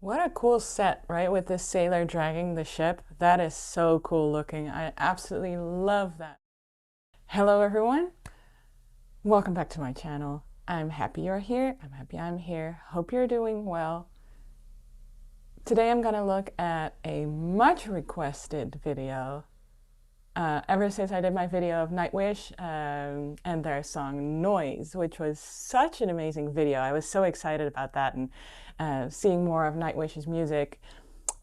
What a cool set, right? With this sailor dragging the ship. That is so cool looking. I absolutely love that. Hello, everyone. Welcome back to my channel. I'm happy you're here. I'm happy I'm here. Hope you're doing well. Today I'm going to look at a much requested video. Ever since I did my video of Nightwish and their song Noise, which was such an amazing video. I was so excited about that and seeing more of Nightwish's music.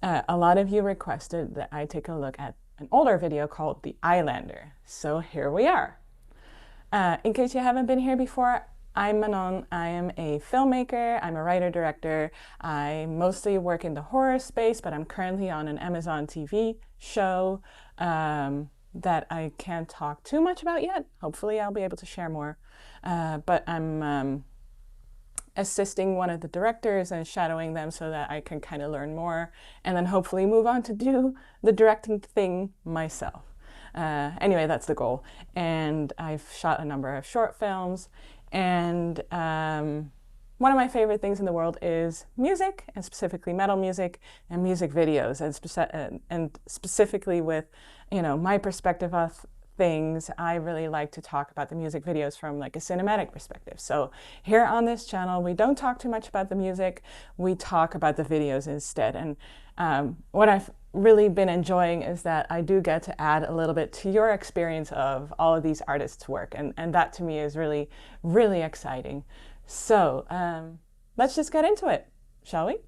A lot of you requested that I take a look at an older video called The Islander. So here we are. In case you haven't been here before, I'm Manon. I am a filmmaker. I'm a writer-director. I mostly work in the horror space, but I'm currently on an Amazon TV show that I can't talk too much about yet. Hopefully I'll be able to share more. But I'm assisting one of the directors and shadowing them so that I can kind of learn more and then hopefully move on to do the directing thing myself. Anyway, that's the goal. And I've shot a number of short films, and one of my favorite things in the world is music, and specifically metal music and music videos, and specifically with, you know, my perspective of things. I really like to talk about the music videos from like a cinematic perspective. So here on this channel, we don't talk too much about the music. We talk about the videos instead. And what I've really been enjoying is that I do get to add a little bit to your experience of all of these artists' work. And that to me is really, really exciting. So let's just get into it, shall we?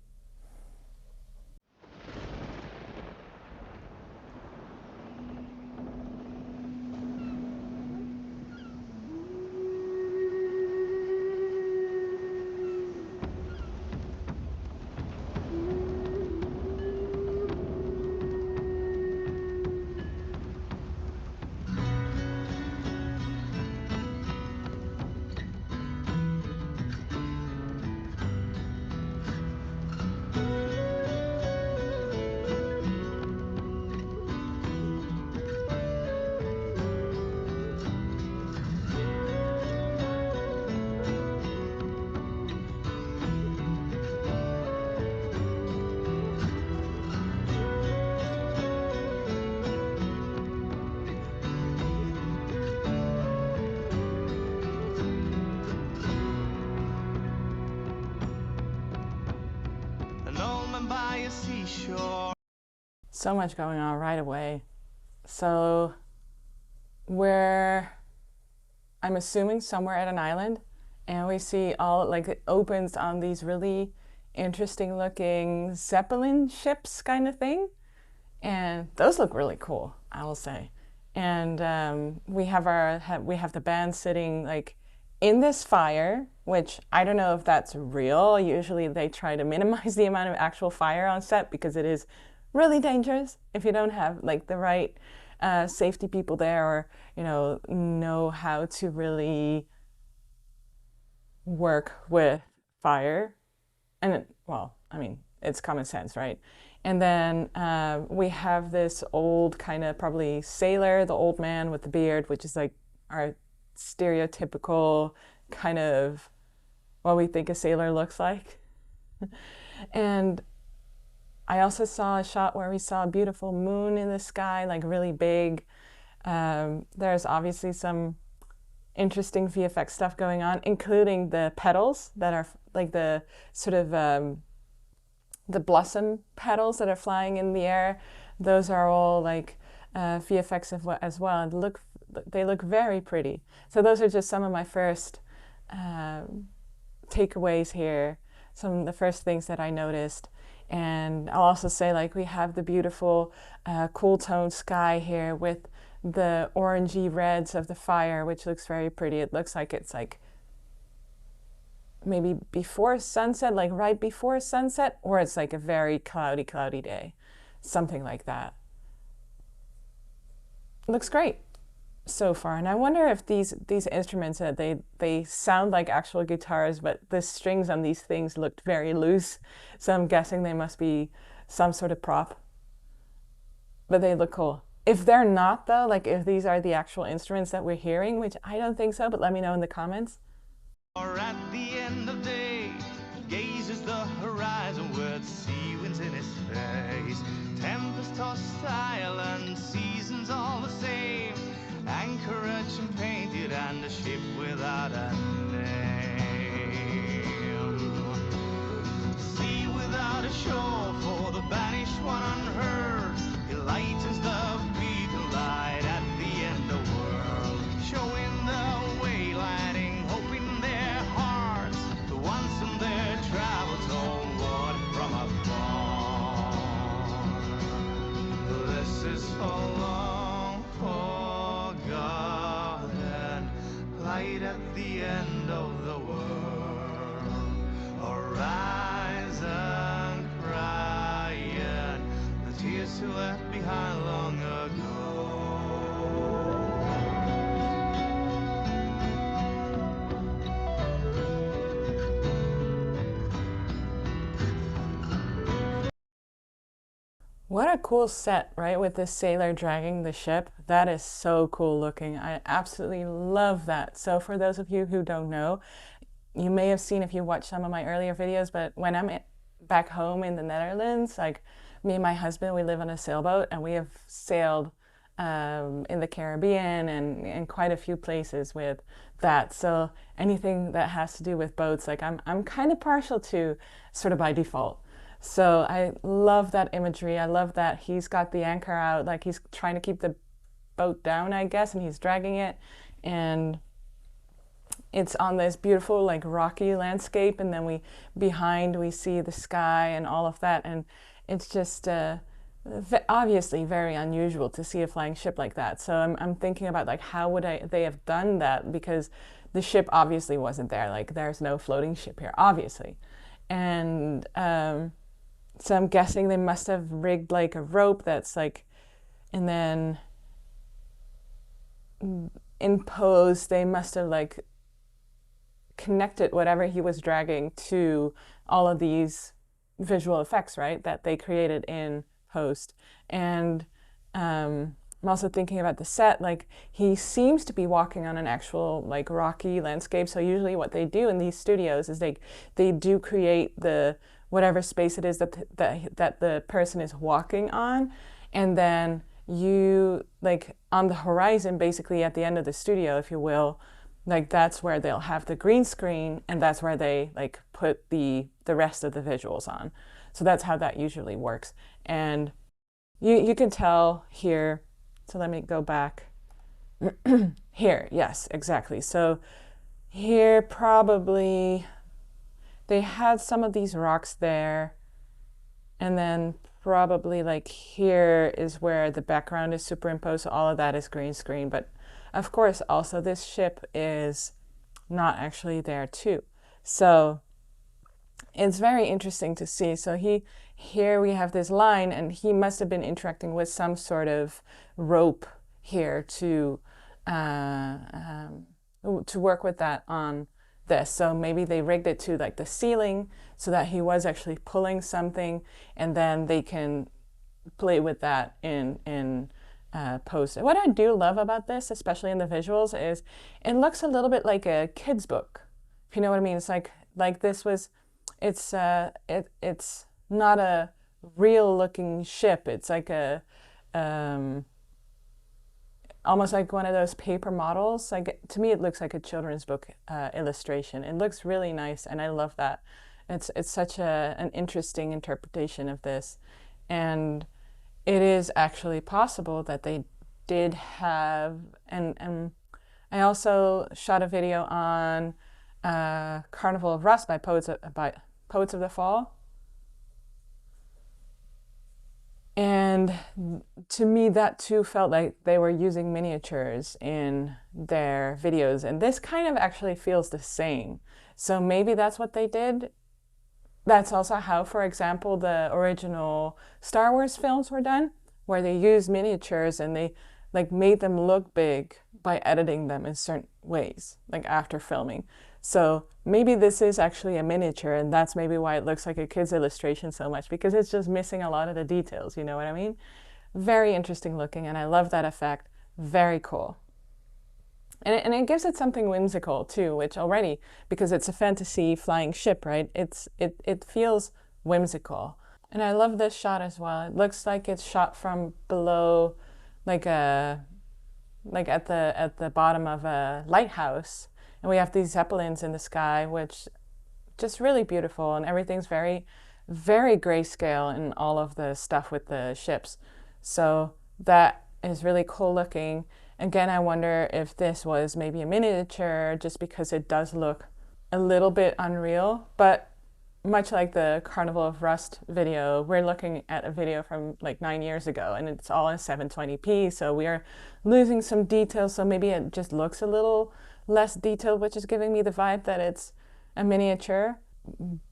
By a seashore. So much going on right away. So I'm assuming somewhere at an island, and we see all, like, it opens on these really interesting looking Zeppelin ships kind of thing. And those look really cool, I will say. And we have the band sitting like in this fire, which I don't know if that's real. Usually they try to minimize the amount of actual fire on set because it is really dangerous if you don't have like the right safety people there, or know how to really work with fire. And well, I mean, it's common sense, right? And then we have this old kind of probably sailor, the old man with the beard, which is like our stereotypical kind of what we think a sailor looks like. And I also saw a shot where we saw a beautiful moon in the sky, like really big. There's obviously some interesting VFX stuff going on, including the petals that are like the sort of the blossom petals that are flying in the air. Those are all like VFX as well, and they look very pretty. So those are just some of my first takeaways here, some of the first things that I noticed. And I'll also say, like, we have the beautiful cool toned sky here with the orangey reds of the fire, which looks very pretty. It looks like it's like maybe before sunset, like right before sunset, or it's like a very cloudy day, something like that. It looks great so far. And I wonder if these instruments, they sound like actual guitars, but the strings on these things looked very loose. So I'm guessing they must be some sort of prop, but they look cool. If they're not though, like if these are the actual instruments that we're hearing, which I don't think so, but let me know in the comments. Or at the end of day, gazes the horizon where the sea you left behind long ago. What a cool set, right? With this sailor dragging the ship. That is so cool looking. I absolutely love that. So for those of you who don't know, you may have seen if you watched some of my earlier videos, but when I'm back home in the Netherlands, like me and my husband, we live on a sailboat and we have sailed in the Caribbean and in quite a few places with that. So anything that has to do with boats, like I'm kind of partial to sort of by default. So I love that imagery. I love that he's got the anchor out, like he's trying to keep the boat down, I guess, and he's dragging it. And it's on this beautiful like rocky landscape, and then behind we see the sky and all of that, and it's just obviously very unusual to see a flying ship like that. So I'm thinking about like how would they have done that, because the ship obviously wasn't there, like there's no floating ship here obviously. And so I'm guessing they must have rigged like a rope that's like, and then in post they must have like connected whatever he was dragging to all of these visual effects, right, that they created in post. And I'm also thinking about the set, like he seems to be walking on an actual like rocky landscape. So usually what they do in these studios is they do create the whatever space it is that the person is walking on, and then you like on the horizon, basically at the end of the studio, if you will, like that's where they'll have the green screen, and that's where they like put the rest of the visuals on. So that's how that usually works. And you can tell here, so let me go back here. Yes, exactly. So here probably they had some of these rocks there, and then probably like here is where the background is superimposed. So all of that is green screen, but of course also this ship is not actually there too. So it's very interesting to see. So here we have this line, and he must have been interacting with some sort of rope here to work with that on this. So maybe they rigged it to like the ceiling so that he was actually pulling something, and then they can play with that in post. What I do love about this, especially in the visuals, is it looks a little bit like a kid's book, if you know what I mean. It's like this was, it's not a real looking ship. It's like a almost like one of those paper models. Like to me, it looks like a children's book illustration. It looks really nice, and I love that. It's such an interesting interpretation of this, and it is actually possible that they did have, and I also shot a video on Carnival of Rust by Poets of the Fall. And to me, that too felt like they were using miniatures in their videos. And this kind of actually feels the same. So maybe that's what they did. That's also how, for example, the original Star Wars films were done, where they used miniatures and they like made them look big by editing them in certain ways, like after filming. So maybe this is actually a miniature, and that's maybe why it looks like a kid's illustration so much, because it's just missing a lot of the details, you know what I mean? Very interesting looking, and I love that effect. Very cool. And it gives it something whimsical too, which already, because it's a fantasy flying ship, right? It feels whimsical. And I love this shot as well. It looks like it's shot from below, like at the bottom of a lighthouse. And we have these zeppelins in the sky, which just really beautiful, and everything's very, very grayscale in all of the stuff with the ships. So that is really cool looking. Again, I wonder if this was maybe a miniature, just because it does look a little bit unreal. But much like the Carnival of Rust video, we're looking at a video from like 9 years ago, and it's all in 720p, so we are losing some details. So maybe it just looks a little less detailed, which is giving me the vibe that it's a miniature.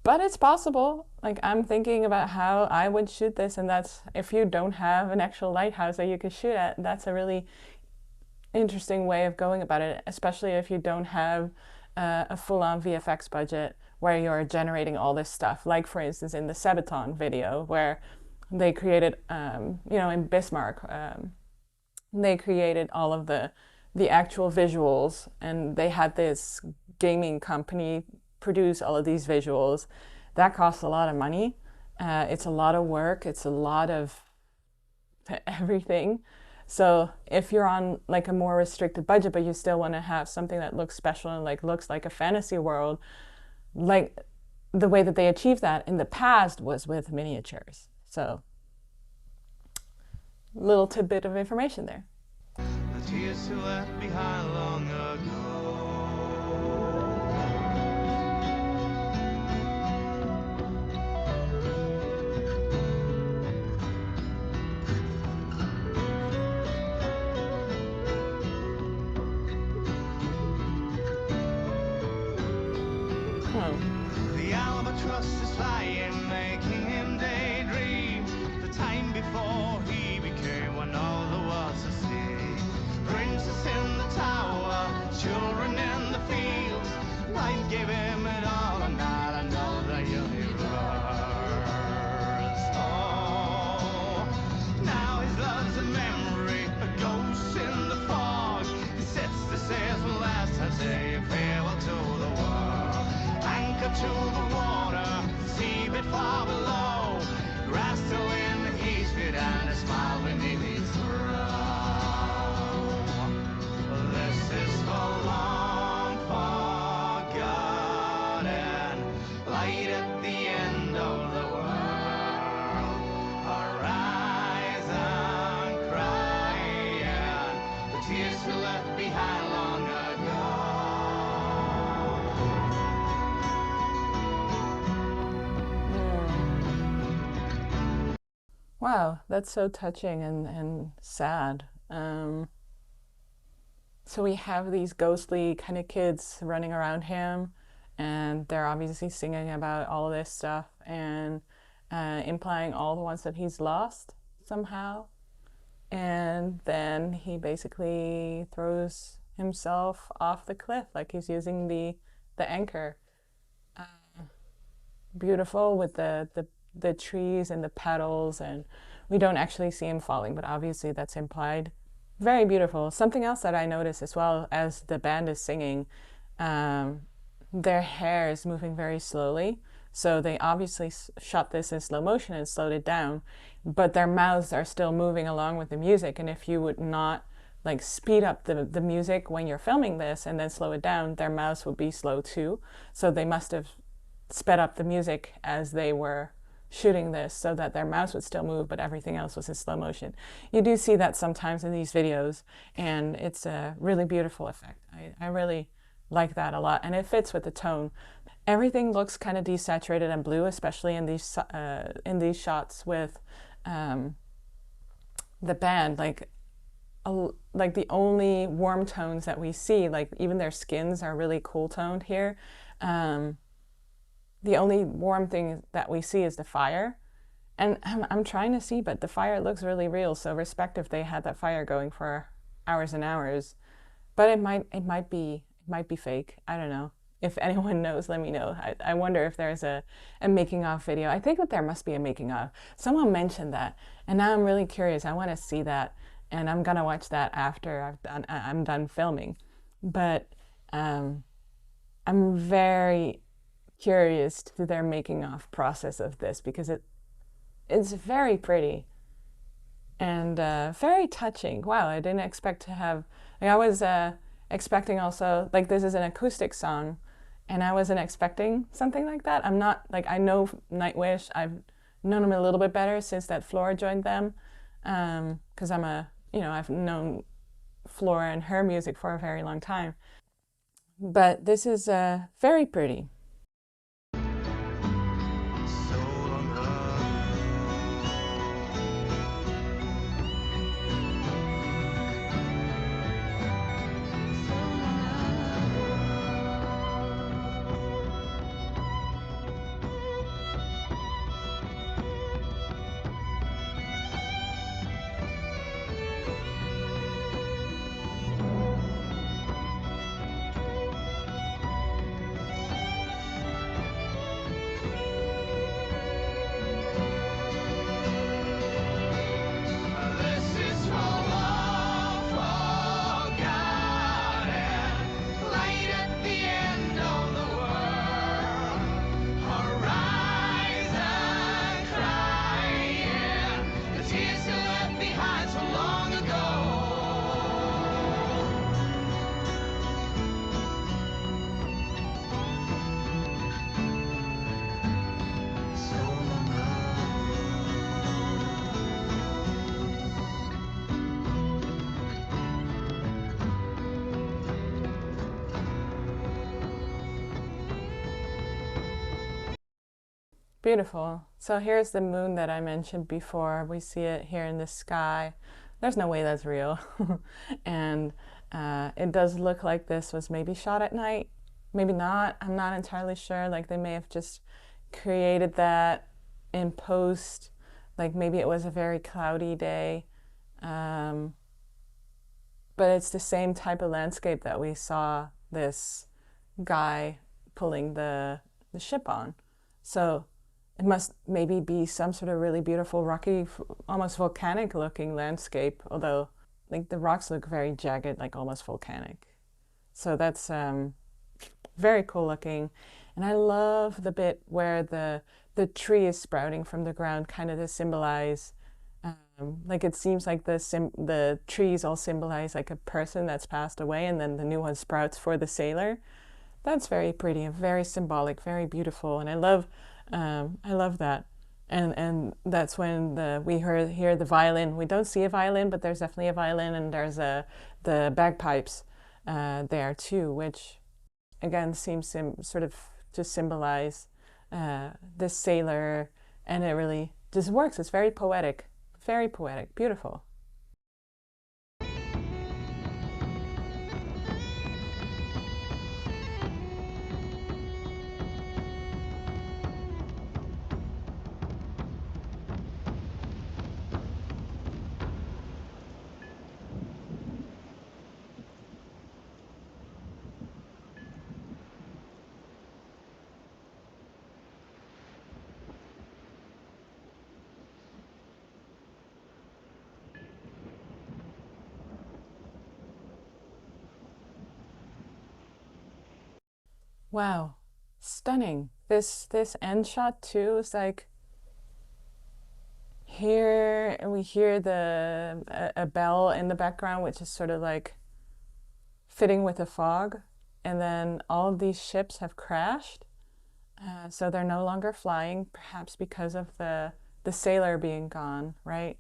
but it's possible. Like, I'm thinking about how I would shoot this, and that's if you don't have an actual lighthouse that you could shoot at, that's a really interesting way of going about it, especially if you don't have a full-on VFX budget where you're generating all this stuff. Like, for instance, in the Sabaton video, where they created, in Bismarck, they created all of the actual visuals, and they had this gaming company produce all of these visuals. That costs a lot of money. It's a lot of work. It's a lot of everything. So if you're on like a more restricted budget, but you still want to have something that looks special and like looks like a fantasy world, like the way that they achieved that in the past was with miniatures. So little tidbit of information there. The tears you left behind long ago. Oh. The albatross is flying, making him daydream. The time before he became when all there was to see. Princess in the tower, children in the fields. Life gave him it all, and not another universe. Oh, now his love's a memory, a ghost in the fog. He sets the sails for last time, saying farewell to the world. Anchor to the water, seabed far below. Grass still in the east feet and a smile beneath his brow. This is for long forgotten, light at the end of the world. Arise and crying, the tears we left behind long ago. Wow, that's so touching and sad. So we have these ghostly kind of kids running around him, and they're obviously singing about all of this stuff and implying all the ones that he's lost somehow. And then he basically throws himself off the cliff, like he's using the anchor. Beautiful with the trees and the petals, and we don't actually see him falling, but obviously that's implied. Very beautiful. Something else that I noticed as well as the band is singing, um, their hair is moving very slowly. So they obviously shot this in slow motion and slowed it down, but their mouths are still moving along with the music. And if you would not like speed up the music when you're filming this and then slow it down, their mouths would be slow too. So they must have sped up the music as they were shooting this so that their mouths would still move, but everything else was in slow motion. You do see that sometimes in these videos, and it's a really beautiful effect. I really like that a lot, and it fits with the tone. Everything looks kind of desaturated and blue, especially in these shots with the band. Like the only warm tones that we see, like even their skins are really cool toned here. The only warm thing that we see is the fire. And I'm trying to see, but the fire looks really real. So respect if they had that fire going for hours and hours. But it might be fake. I don't know. If anyone knows, let me know. I wonder if there's a making of video. I think that there must be a making of. Someone mentioned that, and now I'm really curious. I want to see that, and I'm gonna watch that after I'm done filming. But I'm very curious to their making of process of this, because it's very pretty and very touching. Wow, I didn't expect to have, like, I was expecting also, like, this is an acoustic song, and I wasn't expecting something like that. I'm not, like, I know Nightwish, I've known them a little bit better since that Flora joined them, because I've known Flora and her music for a very long time. But this is very pretty. So long Beautiful. So here's the moon that I mentioned before. We see it here in the sky. There's no way that's real. And it does look like this was maybe shot at night. Maybe not. I'm not entirely sure. Like they may have just created that in post. Like maybe it was a very cloudy day. Um, but it's the same type of landscape that we saw this guy pulling the ship on. So it must maybe be some sort of really beautiful, rocky, almost volcanic looking landscape, although like the rocks look very jagged, like almost volcanic. So that's very cool looking. And I love the bit where the tree is sprouting from the ground, kind of to symbolize like it seems like the trees all symbolize like a person that's passed away, and then the new one sprouts for the sailor. That's very pretty and very symbolic, very beautiful, and I love that. And that's when we hear the violin. We don't see a violin, but there's definitely a violin, and there's the bagpipes there too, which again seems sort of to symbolize this sailor, and it really just works. It's very poetic, beautiful. Wow, stunning. This end shot too is like here we hear a bell in the background, which is sort of like fitting with the fog, and then all of these ships have crashed, so they're no longer flying, perhaps because of the sailor being gone, right?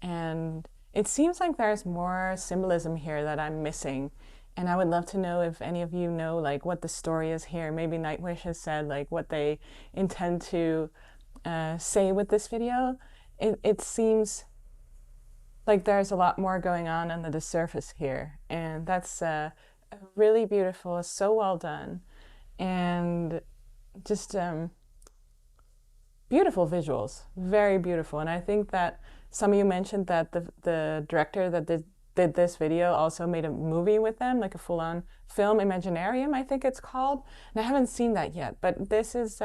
And it seems like there's more symbolism here that I'm missing. And I would love to know if any of you know like what the story is here. Maybe Nightwish has said like what they intend to say with this video. It seems like there's a lot more going on under the surface here, and that's really beautiful, so well done, and just beautiful visuals, very beautiful. And I think that some of you mentioned that the director that did this video also made a movie with them, like a full-on film, Imaginarium, I think it's called. And I haven't seen that yet, but this is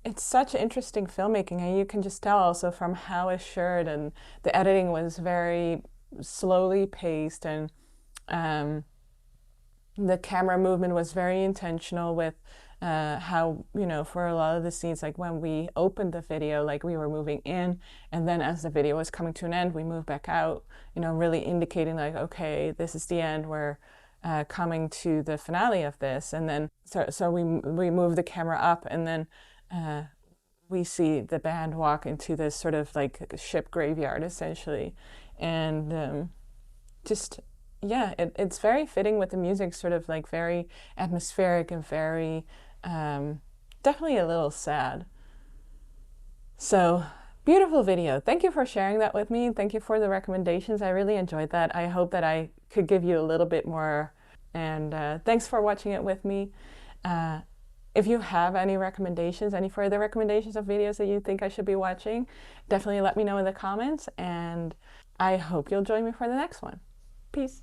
it's such interesting filmmaking, and you can just tell also from how it's shot, and the editing was very slowly paced, and the camera movement was very intentional with how, you know, for a lot of the scenes, like when we opened the video, like we were moving in, and then as the video was coming to an end, we moved back out, you know, really indicating like, okay, this is the end, we're coming to the finale of this. And then so we move the camera up, and then we see the band walk into this sort of like ship graveyard essentially, and just yeah, it's very fitting with the music, sort of like very atmospheric and very definitely a little sad. So beautiful video. Thank you for sharing that with me. Thank you for the recommendations. I really enjoyed that. I hope that I could give you a little bit more, and thanks for watching it with me. If you have any recommendations, any further recommendations of videos that you think I should be watching, definitely let me know in the comments, and I hope you'll join me for the next one. Peace.